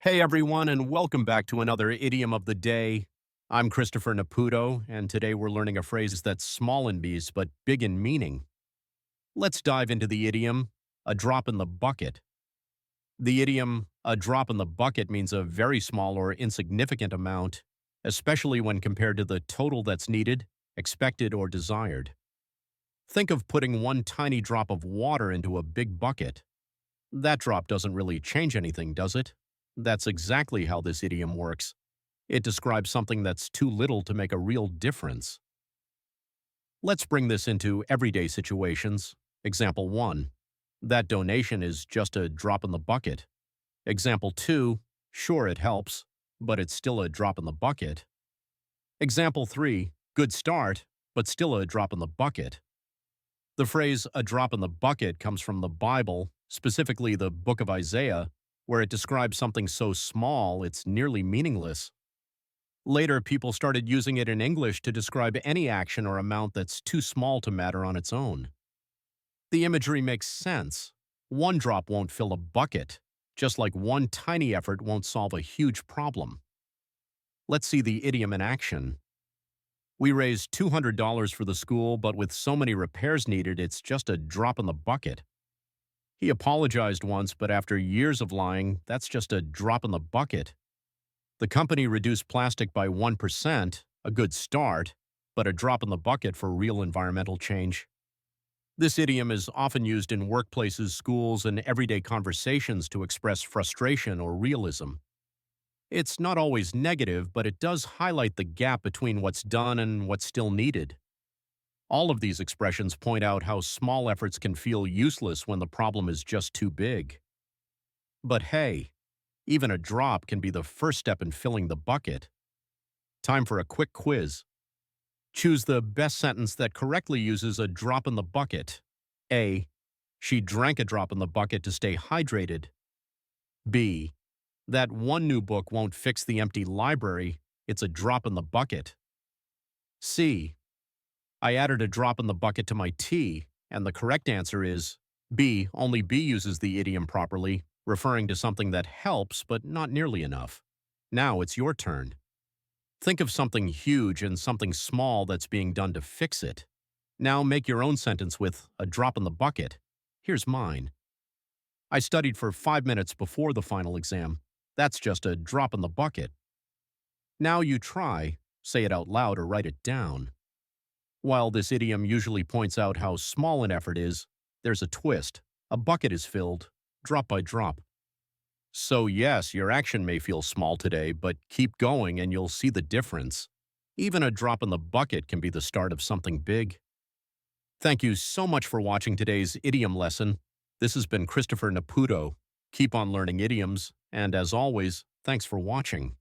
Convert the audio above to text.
Hey everyone, and welcome back to another idiom of the day. I'm Christopher Naputo, and today we're learning a phrase that's small in bees but big in meaning. Let's dive into the idiom, a drop in the bucket. The idiom, a drop in the bucket, means a very small or insignificant amount, especially when compared to the total that's needed, expected, or desired. Think of putting one tiny drop of water into a big bucket. That drop doesn't really change anything, does it? That's exactly how this idiom works. It describes something that's too little to make a real difference. Let's bring this into everyday situations. Example 1. That donation is just a drop in the bucket. Example 2. Sure, it helps, but it's still a drop in the bucket. Example 3. Good start, but still a drop in the bucket. The phrase a drop in the bucket comes from the Bible, specifically the book of Isaiah, where it describes something so small it's nearly meaningless. Later, people started using it in English to describe any action or amount that's too small to matter on its own. The imagery makes sense. One drop won't fill a bucket, just like one tiny effort won't solve a huge problem. Let's see the idiom in action. We raised $200 for the school, but with so many repairs needed, it's just a drop in the bucket. He apologized once, but after years of lying, that's just a drop in the bucket. The company reduced plastic by 1%, a good start, but a drop in the bucket for real environmental change. This idiom is often used in workplaces, schools, and everyday conversations to express frustration or realism. It's not always negative, but it does highlight the gap between what's done and what's still needed. All of these expressions point out how small efforts can feel useless when the problem is just too big. But hey, even a drop can be the first step in filling the bucket. Time for a quick quiz. Choose the best sentence that correctly uses a drop in the bucket. A. She drank a drop in the bucket to stay hydrated. B. That one new book won't fix the empty library. It's a drop in the bucket. C. I added a drop in the bucket to my tea, and the correct answer is B. Only B uses the idiom properly, referring to something that helps but not nearly enough. Now it's your turn. Think of something huge and something small that's being done to fix it. Now make your own sentence with a drop in the bucket. Here's mine. I studied for 5 minutes before the final exam. That's just a drop in the bucket. Now you try, say it out loud or write it down. While this idiom usually points out how small an effort is, there's a twist. A bucket is filled, drop by drop. So yes, your action may feel small today, but keep going and you'll see the difference. Even a drop in the bucket can be the start of something big. Thank you so much for watching today's idiom lesson. This has been Christopher Naputo. Keep on learning idioms, and as always, thanks for watching.